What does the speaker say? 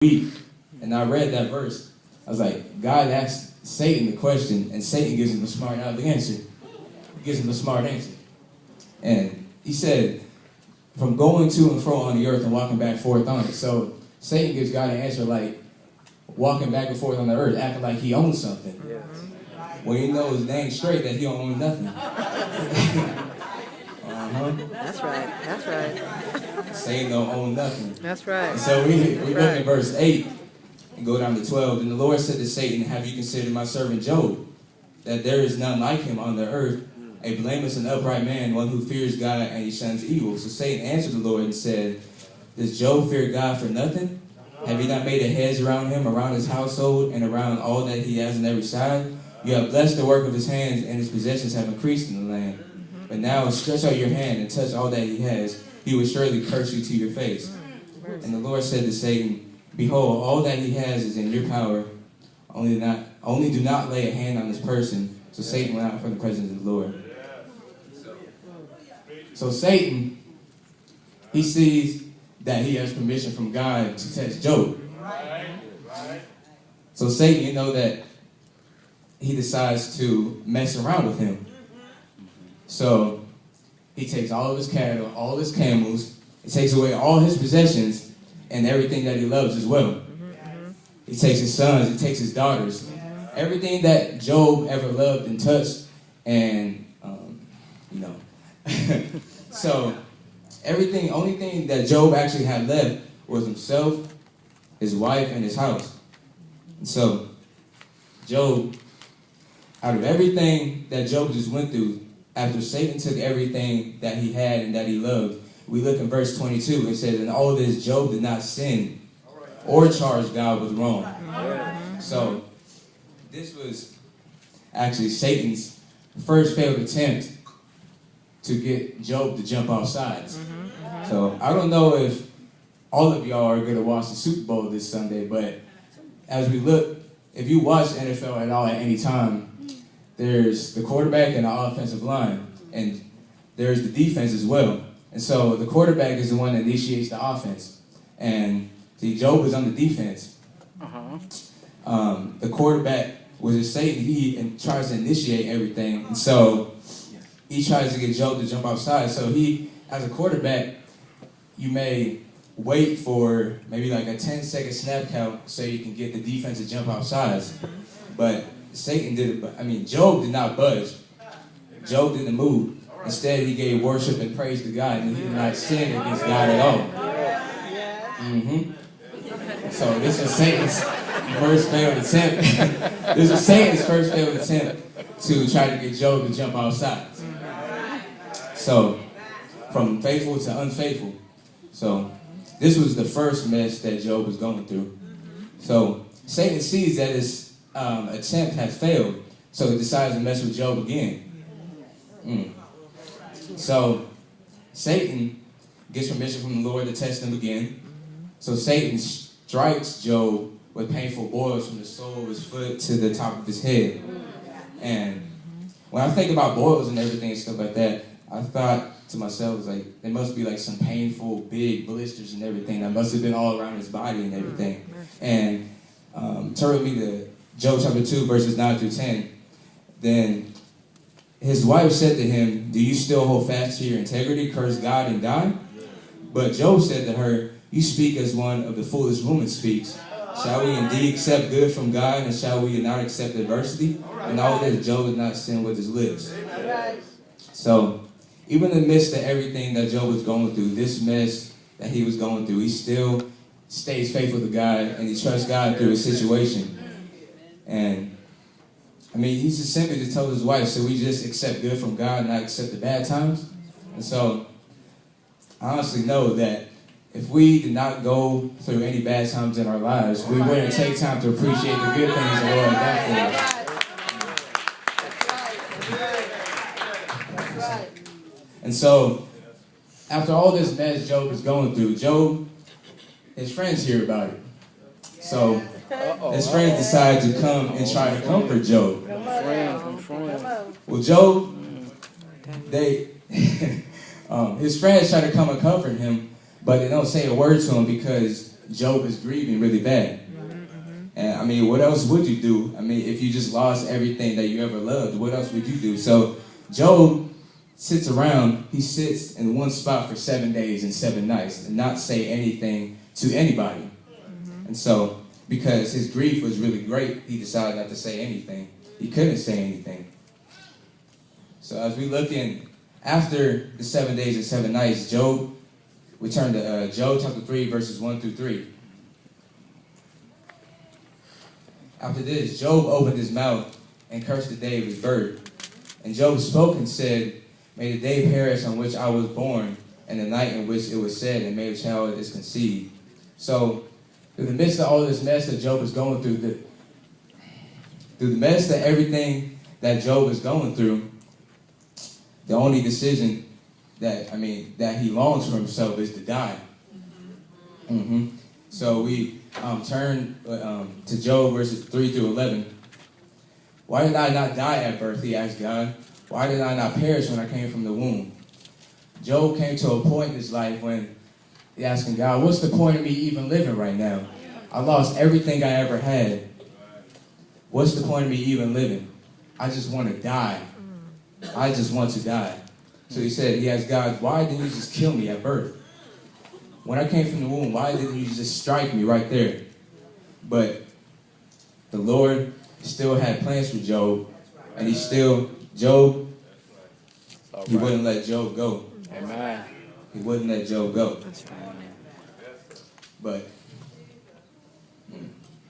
week, and I read that verse. I was like, God asked Satan the question, and Satan gives him a smart answer. He gives him a smart answer. And he said, from going to and fro on the earth and walking back and forth on it. So Satan gives God an answer like walking back and forth on the earth, acting like he owns something. Yeah. Well, he knows dang straight that he don't own nothing. That's right. That's right. Satan don't own nothing. That's right. And so we look at verse 8 and go down to 12. And the Lord said to Satan, have you considered my servant Job, that there is none like him on the earth, a blameless and upright man, one who fears God and he shuns evil. So Satan answered the Lord and said, does Job fear God for nothing? Have you not made a hedge around him, around his household, and around all that he has on every side? You have blessed the work of his hands, and his possessions have increased in the land. But now stretch out your hand and touch all that he has. He will surely curse you to your face. And the Lord said to Satan, behold, all that he has is in your power. Only do not lay a hand on this person. So Satan went out from the presence of the Lord. So Satan, he sees that he has permission from God to test Job. So Satan, you know that he decides to mess around with him. So he takes all of his cattle, all of his camels, he takes away all his possessions and everything that he loves as well. He takes his sons, he takes his daughters, everything that Job ever loved and touched, and so everything, only thing that Job actually had left was himself, his wife, and his house. And so Job, out of everything that Job just went through, after Satan took everything that he had and that he loved, we look in verse 22. It says, in all this, Job did not sin or charge God with wrong. So this was actually Satan's first failed attempt to get Job to jump off sides. So I don't know if all of y'all are going to watch the Super Bowl this Sunday, but as we look, if you watch NFL at all at any time, there's the quarterback and the offensive line, and there's the defense as well. And so the quarterback is the one that initiates the offense. And see, Job was on the defense. The quarterback was just Satan. He tries to initiate everything. And so he tries to get Job to jump outside. So he, as a quarterback, you may wait for maybe like a 10-second snap count so you can get the defense to jump outside. But Satan did it. Job did not budge. Job didn't move. Instead, he gave worship and praise to God, and he did not sin against God at all. So this was Satan's first failed attempt. This was Satan's first failed attempt to try to get Job to jump outside. So from faithful to unfaithful. So this was the first mess that Job was going through. So Satan sees that his attempt has failed, so he decides to mess with Job again. So Satan gets permission from the Lord to test him again. So Satan strikes Job with painful boils from the sole of his foot to the top of his head. And when I think about boils and everything and stuff like that, I thought to myself, like, there must be like some painful big blisters and everything that must have been all around his body and everything. And turn with me to Job chapter 2, verses 9 through 10. Then his wife said to him, do you still hold fast to your integrity, curse God and die? But Job said to her, you speak as one of the foolish women speaks. Shall we indeed accept good from God, and shall we not accept adversity? And all this, Job did not sin with his lips. So even in the midst of everything that Job was going through, this mess that he was going through, he still stays faithful to God, and he trusts God through his situation. And he just simply just told his wife, so we just accept good from God and not accept the bad times? And so I honestly know that if we did not go through any bad times in our lives, we wouldn't take time to appreciate the good things the Lord has done for us. And so after all this mess Job is going through, his friends hear about it. So his friends decide to come and try to comfort Job. Well, Job, his friends try to come and comfort him, but they don't say a word to him because Job is grieving really bad. And I mean, what else would you do? I mean, if you just lost everything that you ever loved, what else would you do? So Job sits around, he sits in one spot for 7 days and 7 nights and not say anything to anybody. And so, because his grief was really great, he decided not to say anything. He couldn't say anything. So as we look in, after the 7 days and 7 nights, we turn to Job chapter 3, verses 1 through 3. After this, Job opened his mouth and cursed the day of his birth. And Job spoke and said, may the day perish on which I was born, and the night in which it was said, and may a child is conceived. So, through the midst of all this mess that Job is going through, through the midst of everything that Job is going through, the only decision that he longs for himself is to die. So we turn to Job verses 3 through 11. Why did I not die at birth, he asked God. Why did I not perish when I came from the womb? Job came to a point in his life when he asking God, what's the point of me even living right now? I lost everything I ever had. What's the point of me even living? I just want to die. I just want to die. So he asked God, why didn't you just kill me at birth? When I came from the womb, why didn't you just strike me right there? But the Lord still had plans for Job, and he wouldn't let Job go. Amen. He wouldn't let Job go. That's right. But